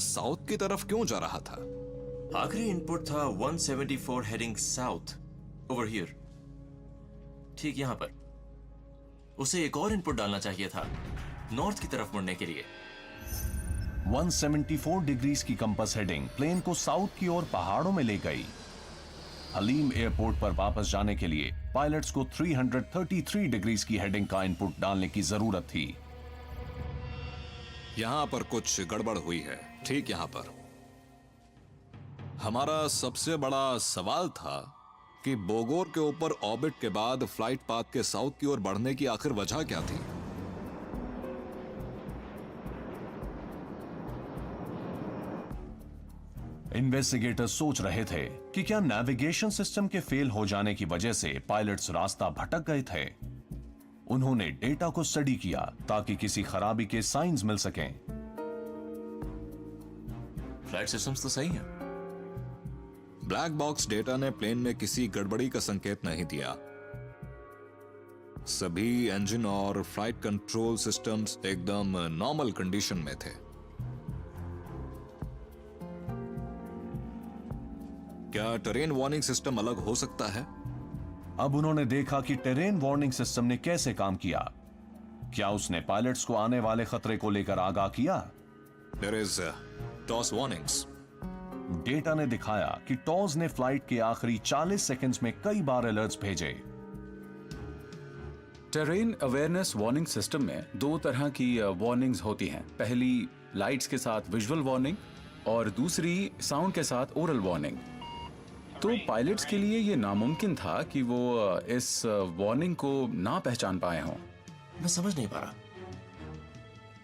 साउथ की तरफ क्यों जा रहा था। आखिरी इनपुट था 174 हेडिंग साउथ, ओवर हियर, ठीक यहां पर। उसे एक और इनपुट डालना चाहिए था नॉर्थ की तरफ मुड़ने के लिए। 174 डिग्रीज की कंपास हेडिंग प्लेन को साउथ की ओर पहाड़ों में ले गई। हलीम एयरपोर्ट पर वापस जाने के लिए पायलट्स को 333 डिग्रीज की हेडिंग का इनपुट डालने की जरूरत थी। यहां पर कुछ गड़बड़ हुई है, ठीक यहां पर। हमारा सबसे बड़ा सवाल था कि बोगोर के ऊपर ऑर्बिट के बाद फ्लाइट पाथ के साउथ की ओर बढ़ने की आखिर वजह क्या थी। इन्वेस्टिगेटर्स सोच रहे थे कि क्या नेविगेशन सिस्टम के फेल हो जाने की वजह से पायलट्स रास्ता भटक गए थे। उन्होंने डेटा को स्टडी किया ताकि किसी खराबी के साइंस मिल सकें। फ्लाइट सिस्टम्स तो सही हैं। ब्लैक बॉक्स डेटा ने प्लेन में किसी गड़बड़ी का संकेत नहीं दिया। सभी इंजन और फ्लाइट कंट्रोल सिस्टम्स एकदम नॉर्मल कंडीशन में थे। क्या टेरेन वार्निंग सिस्टम अलग हो सकता है? अब उन्होंने देखा कि टेरेन वार्निंग सिस्टम ने कैसे काम किया। क्या उसने पायलट्स को आने वाले खतरे को लेकर आगाह किया? There is toss warnings. Data ने दिखाया कि टॉस ने फ्लाइट के आखिरी 40 सेकंड्स में कई बार अलर्ट्स भेजे। टेरेन अवेयरनेस वार्निंग सिस्टम में दो तरह की वार्निंग्स होती हैं। पहली लाइट्स के साथ विजुअल वार्निंग और दूसरी साउंड के साथ ओरल वार्निंग। तो पायलट्स के लिए ये नामुमकिन था कि वो इस वार्निंग को ना पहचान पाए हों। मैं समझ नहीं पा रहा,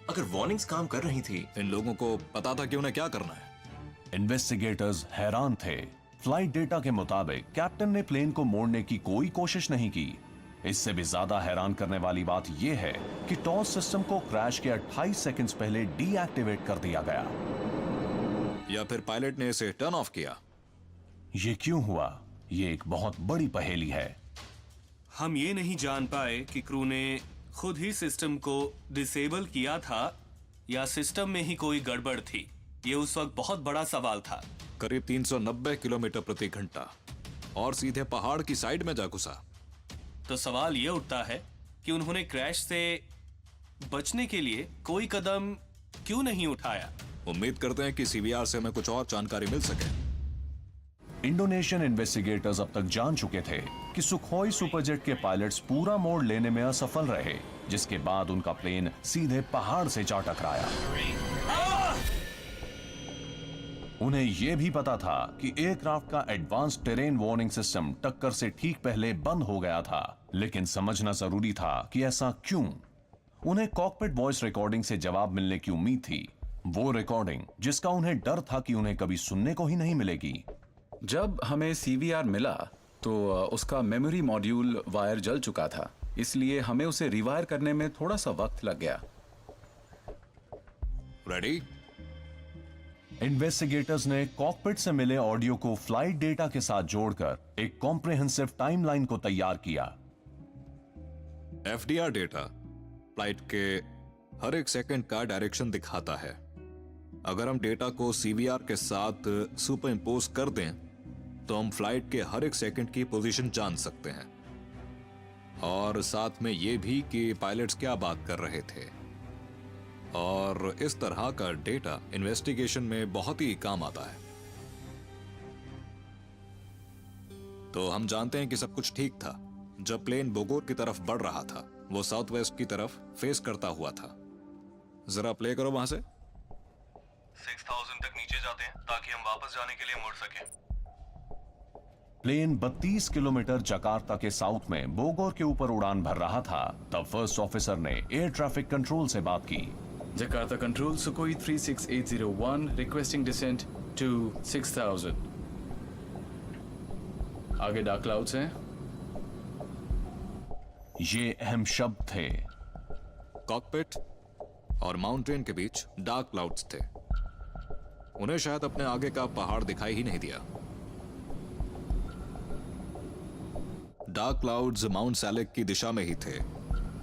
अगर वार्निंग्स काम कर रही थी, इन लोगों को पता था कि उन्हें क्या करना है। इन्वेस्टिगेटर्स हैरान थे। फ्लाइट डेटा के मुताबिक कैप्टन ने प्लेन को मोड़ने की कोई कोशिश नहीं की। इससे भी ज्यादा हैरान करने वाली बात यह है कि टॉस सिस्टम को क्रैश के 28 सेकंड्स पहले डीएक्टिवेट कर दिया गया। या फिर पायलट ने इसे टर्न ऑफ किया। ये क्यों हुआ? ये एक बहुत बड़ी पहेली है। हम ये नहीं जान पाए कि क्रू ने खुद ही सिस्टम को डिसेबल किया था या सिस्टम में ही कोई गड़बड़ थी। ये उस वक्त बहुत बड़ा सवाल था। करीब 390 किलोमीटर प्रति घंटा और सीधे पहाड़ की साइड में जा घुसा। तो सवाल ये उठता है कि उन्होंने क्रैश से बचने के लिए कोई कदम क्यों नहीं उठाया। उम्मीद करते हैं कि सीवीआर से हमें कुछ और जानकारी मिल सके। इंडोनेशियन इन्वेस्टिगेटर्स अब तक जान चुके थे कि सुखोई सुपरजेट के पायलट्स पूरा मोड़ लेने में असफल रहे, जिसके बाद उनका प्लेन सीधे पहाड़ से जा टकराया। उन्हें यह भी पता था कि एयरक्राफ्ट का एडवांस टेरेन वार्निंग सिस्टम टक्कर से ठीक पहले बंद हो गया था, लेकिन समझना जरूरी था कि ऐसा क्यों। उन्हें कॉकपिट वॉइस रिकॉर्डिंग से जवाब मिलने की उम्मीद थी, वो रिकॉर्डिंग जिसका उन्हें डर था कि उन्हें कभी सुनने को ही नहीं मिलेगी। जब हमें सीवीआर मिला तो उसका मेमोरी मॉड्यूल वायर जल चुका था, इसलिए हमें उसे रिवायर करने में थोड़ा सा वक्त लग गया। रेडी? इन्वेस्टिगेटर्स ने कॉकपिट से मिले ऑडियो को फ्लाइट डेटा के साथ जोड़कर एक कॉम्प्रिहेंसिव टाइमलाइन को तैयार किया। एफडीआर डेटा फ्लाइट के हर एक सेकंड का डायरेक्शन दिखाता है। अगर हम डेटा को सीवीआर के साथ सुपर इम्पोज कर दें तो हम फ्लाइट के हर एक सेकंड की पोजीशन जान सकते हैं, और साथ में ये भी कि पायलट्स क्या बात कर रहे थे। और इस तरह का डेटा इन्वेस्टिगेशन में बहुत ही काम आता है। तो हम जानते हैं कि सब कुछ ठीक था जब प्लेन बोगोर की तरफ बढ़ रहा था। वो साउथ वेस्ट की तरफ फेस करता हुआ था। जरा प्ले करो वहां से। 6000 तक नीचे जाते हैं ताकि हम वापस जाने के लिए मुड़ सकें। प्लेन 32 किलोमीटर जकार्ता के साउथ में बोगोर के ऊपर उड़ान भर रहा था। तब फर्स्ट ऑफिसर ने एयर ट्रैफिक कंट्रोल से बात की। Jakarta Control, Sukhoi 36801, requesting descent to 6000. आगे डार्क क्लाउड्स हैं। ये अहम शब्द थे। कॉकपिट और माउंटेन के बीच डार्क क्लाउड्स थे। उन्हें शायद अपने आगे का पहाड़ दिखाई ही नहीं दिया। डार्क क्लाउड्स माउंट सैलेक की दिशा में ही थे।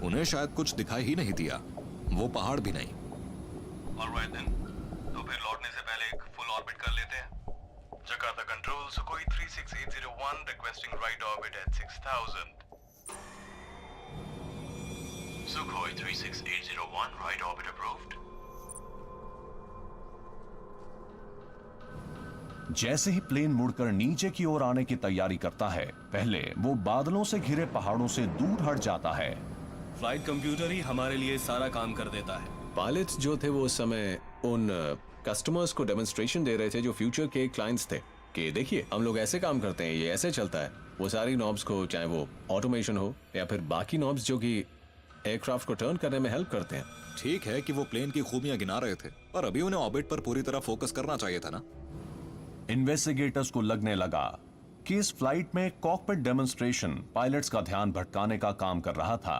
उन्हें शायद कुछ दिखाई ही नहीं दिया, वो पहाड़ भी नहीं। ऑलराइट देन, तो फिर लौटने से पहले एक फुल ऑर्बिट कर लेते हैं। Jakarta Control, Sukhoi 36801, requesting right orbit at 6000. Sukhoi 36801, right orbit approved. जैसे ही प्लेन मुड़कर नीचे की ओर आने की तैयारी करता है, पहले वो बादलों से घिरे पहाड़ों से दूर हट जाता है। फ्लाइट कंप्यूटर ही हमारे लिए सारा काम कर देता है। पायलट्स जो थे वो उस समय उन कस्टमर्स को डेमोन्स्ट्रेशन दे रहे थे जो फ्यूचर के क्लाइंट्स थे कि देखिए हम लोग ऐसे काम करते हैं, ये ऐसे चलता है। वो सारी नॉब्स को, चाहे वो ऑटोमेशन हो या फिर बाकी नॉब्स जो कि एयरक्राफ्ट को टर्न करने में हेल्प करते हैं। ठीक है कि वो प्लेन की खूबियां गिना रहे थे, पर अभी उन्हें ऑर्बिट पर पूरी तरह फोकस करना चाहिए था ना। इन्वेस्टिगेटर्स को लगने लगा कि इस फ्लाइट में कॉकपिट डेमोन्स्ट्रेशन पायलट्स का ध्यान भटकाने का काम कर रहा था।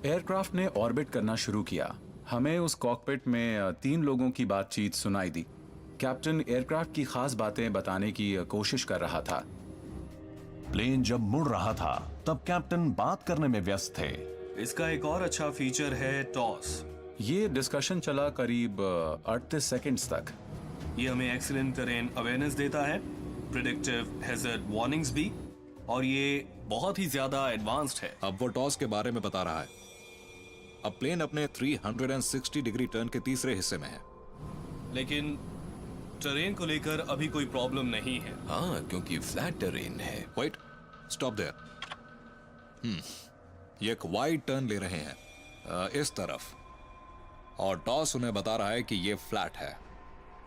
एयरक्राफ्ट ने ऑर्बिट करना शुरू किया। हमें उस कॉकपिट में 3 लोगों की बातचीत सुनाई दी। कैप्टन एयरक्राफ्ट की खास बातें बताने की कोशिश कर रहा था। प्लेन जब मुड़ रहा था तब कैप्टन बात करने में व्यस्त थे। इसका एक और अच्छा फीचर है टॉस। ये डिस्कशन चला करीब 38 सेकंड्स तक। ये हमें एक्सीलेंट टेरेन अवेयरनेस देता है, प्रिडिक्टिव हैजर्ड वार्निंग्स भी, और ये बहुत ही ज्यादा एडवांस्ड है। अब वो टॉस के बारे में बता रहा है। अब प्लेन अपने 360 डिग्री टर्न के तीसरे हिस्से में है। लेकिन टेरेन को लेकर अभी कोई प्रॉब्लम नहीं है। हाँ, क्योंकि फ्लैट टेरेन है। Wait, stop there. ये एक वाइड टर्न ले रहे हैं इस तरफ, और टॉस उन्हें बता रहा है कि ये फ्लैट है,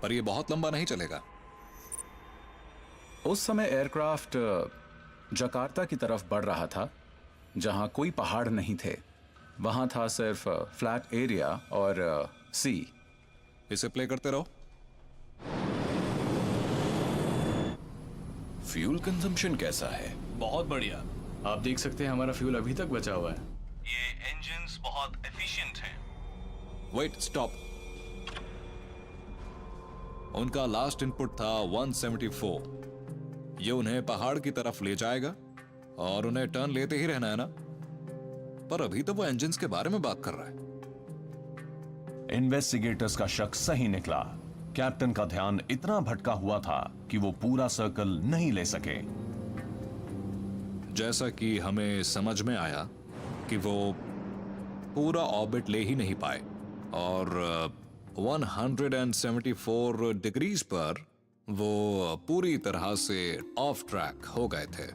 पर ये बहुत लंबा नहीं चलेगा। उस समय एयरक्राफ्ट जकार्ता की तरफ बढ़ रहा था, जहां कोई पहाड़ नहीं थे। वहां था सिर्फ फ्लैट एरिया और सी। इसे प्ले करते रहो। फ्यूल कंजम्पशन कैसा है? बहुत बढ़िया। आप देख सकते हैं हमारा फ्यूल अभी तक बचा हुआ है। ये इंजन्स बहुत एफिशिएंट हैं। Wait, stop. उनका लास्ट इनपुट था 174। ये उन्हें पहाड़ की तरफ ले जाएगा और उन्हें टर्न लेते ही रहना है ना। पर अभी तो वो इंजन्स के बारे में बात कर रहा है। इन्वेस्टिगेटर्स का शक सही निकला। कैप्टन का ध्यान इतना भटका हुआ था कि वो पूरा सर्कल नहीं ले सके। जैसा कि हमें समझ में आया कि वो पूरा ऑर्बिट ले ही नहीं पाए, और 174 डिग्रीज पर वो पूरी तरह से ऑफ ट्रैक हो गए थे।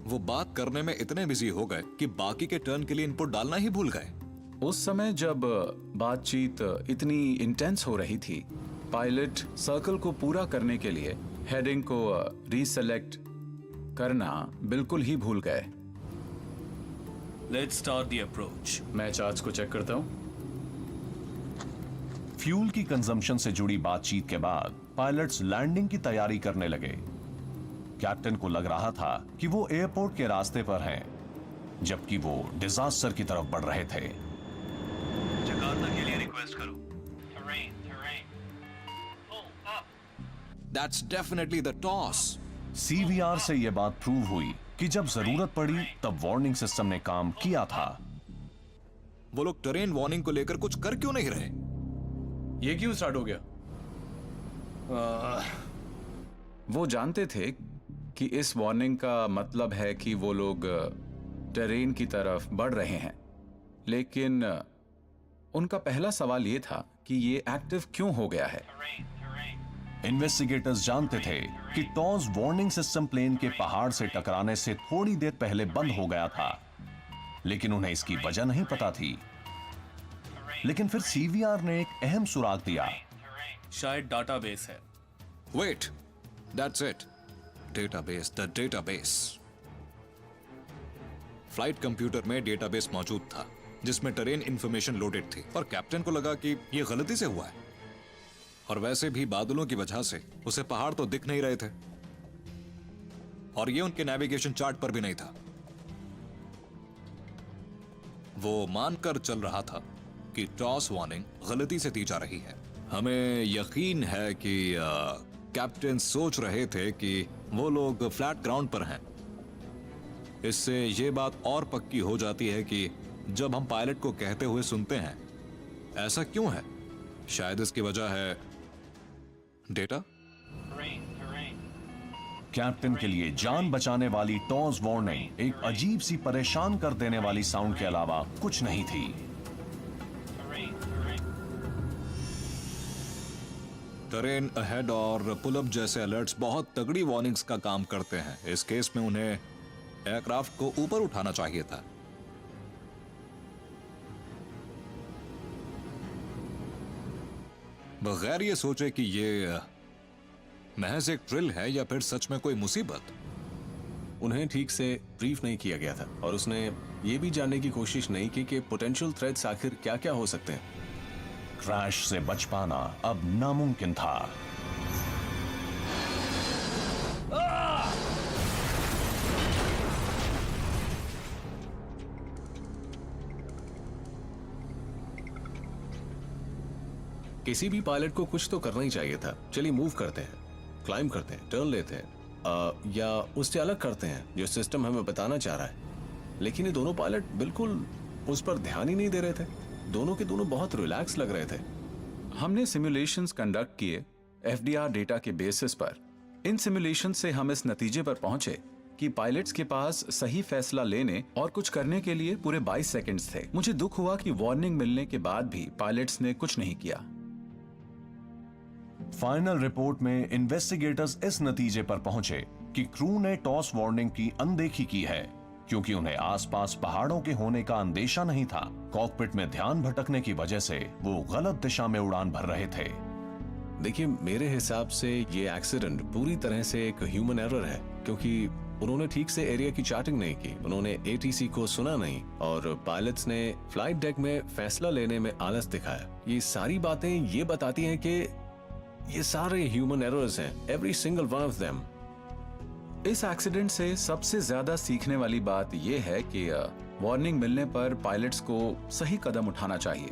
वो बात करने में इतने बिजी हो गए कि बाकी के टर्न के लिए इनपुट डालना ही भूल गए। उस समय जब बातचीत इतनी इंटेंस हो रही थी, पायलट सर्कल को पूरा करने के लिए हेडिंग को रीसेलेक्ट करना बिल्कुल ही भूल गए। Let's start the approach. मैं चार्ट्स को चेक करता हूं। फ्यूल की कंजम्पशन से जुड़ी बातचीत के बाद पायलट्स लैंडिंग की तैयारी करने लगे। कैप्टन को लग रहा था कि वो एयरपोर्ट के रास्ते पर हैं, जबकि वो डिजास्टर की तरफ बढ़ रहे थे। जकार्ता के लिए रिक्वेस्ट करो। That's definitely the toss. CVR से यह बात प्रूव हुई कि जब जरूरत पड़ी तब वार्निंग सिस्टम ने काम किया था। वो लोग टेरेन वार्निंग को लेकर कुछ कर क्यों नहीं रहे? ये क्यों स्टार्ट हो गया? वो जानते थे कि इस वार्निंग का मतलब है कि वो लोग टेरेन की तरफ बढ़ रहे हैं, लेकिन उनका पहला सवाल ये था कि ये एक्टिव क्यों हो गया है। इन्वेस्टिगेटर्स जानते थे कि टॉस वार्निंग सिस्टम प्लेन के पहाड़ से टकराने से थोड़ी देर पहले बंद हो गया था, लेकिन उन्हें इसकी वजह नहीं पता थी। लेकिन फिर सीवीआर ने एक अहम सुराग दिया। शायद डाटाबेस है। Wait, that's it, database, the database. Flight computer में डेटाबेस मौजूद था जिसमें टेरेन इंफॉर्मेशन लोडेड थी, और कैप्टन को लगा कि यह गलती से हुआ है, और वैसे भी बादलों की वजह से उसे पहाड़ तो दिख नहीं रहे थे, और ये उनके नेविगेशन चार्ट पर भी नहीं था। वो मानकर चल रहा था कि टॉस वार्निंग गलती से दी जा रही है। हमें यकीन है कि कैप्टन सोच रहे थे कि वो लोग फ्लैट ग्राउंड पर हैं। इससे ये बात और पक्की हो जाती है कि जब हम पायलट को कहते हुए सुनते हैं, ऐसा क्यों है? शायद इसकी वजह है डेटा। कैप्टन के लिए जान बचाने वाली टॉस वार्निंग एक अजीब सी परेशान कर देने वाली साउंड के अलावा कुछ नहीं थी। टेरेन अहेड और पुल अप जैसे अलर्ट्स बहुत तगड़ी वार्निंग्स का काम करते हैं। इस केस में उन्हें एयरक्राफ्ट को ऊपर उठाना चाहिए था। बगैर ये सोचे कि ये महज एक ड्रिल है या फिर सच में कोई मुसीबत। उन्हें ठीक से ब्रीफ नहीं किया गया था, और उसने ये भी जानने की कोशिश नहीं की कि पोटेंशियल थ्रेट्स आखिर क्या क्या हो सकते हैं। क्रैश से बच पाना अब नामुमकिन था। किसी भी पायलट को कुछ तो करना ही चाहिए था। चलिए मूव करते हैं, क्लाइंब करते हैं, टर्न लेते हैं, या उससे अलग करते हैं जो सिस्टम हमें बताना चाह रहा है। लेकिन ये दोनों पायलट बिल्कुल उस पर ध्यान ही नहीं दे रहे थे। दोनों के दोनों बहुत रिलैक्स लग रहे थे। हमने सिमुलेशंस कंडक्ट किए एफडीआर डेटा के बेसिस पर। इन सिमुलेशन से हम इस नतीजे पर पहुंचे कि पायलट्स के पास सही फैसला लेने और कुछ करने के लिए पूरे 22 सेकंड्स थे। मुझे दुख हुआ कि वार्निंग मिलने के बाद भी पायलट्स ने कुछ नहीं किया। फाइनल रिपोर्ट में इन्वेस्टिगेटर्स इस नतीजे पर पहुंचे कि क्रू ने टॉस वार्निंग की अनदेखी की है, क्योंकि उन्हें आसपास पहाड़ों के होने का अंदेशा नहीं था। कॉकपिट में ध्यान भटकने की वजह से वो गलत दिशा में उड़ान भर रहे थे। देखिए, मेरे हिसाब से ये एक्सीडेंट पूरी तरह से एक ह्यूमन एरर है, क्योंकि उन्होंने ठीक से एरिया की चार्टिंग नहीं की, उन्होंने एटीसी को सुना नहीं, और पायलट्स ने फ्लाइट डेक में फैसला लेने में आलस दिखाया। ये सारी बातें ये बताती हैं कि ये सारे ह्यूमन एरर्स हैं, every single one of them. इस एक्सीडेंट से सबसे ज्यादा सीखने वाली बात यह है कि वार्निंग मिलने पर पायलट्स को सही कदम उठाना चाहिए।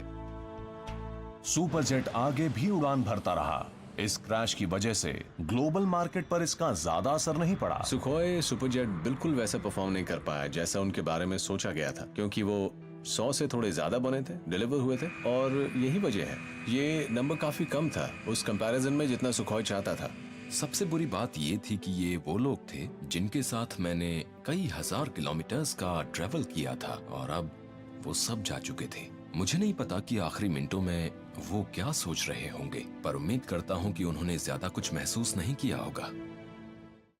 सुपरजेट आगे भी उड़ान भरता रहा। इस क्रैश की वजह से ग्लोबल मार्केट पर इसका ज्यादा असर नहीं पड़ा। सुखोई सुपरजेट बिल्कुल वैसा परफॉर्म नहीं कर पाया जैसा उनके बारे में सोचा गया था, क्योंकि वो 100 से थोड़े ज्यादा बने थे, डिलीवर हुए थे, और यही वजह है ये नंबर काफी कम था उस कंपैरिजन में जितना सुखोई चाहता था। सबसे बुरी बात ये थी कि ये वो लोग थे जिनके साथ मैंने कई हजार किलोमीटर्स का ट्रेवल किया था, और अब वो सब जा चुके थे। मुझे नहीं पता कि आखिरी मिनटों में वो क्या सोच रहे होंगे, पर उम्मीद करता हूँ कि उन्होंने ज्यादा कुछ महसूस नहीं किया होगा।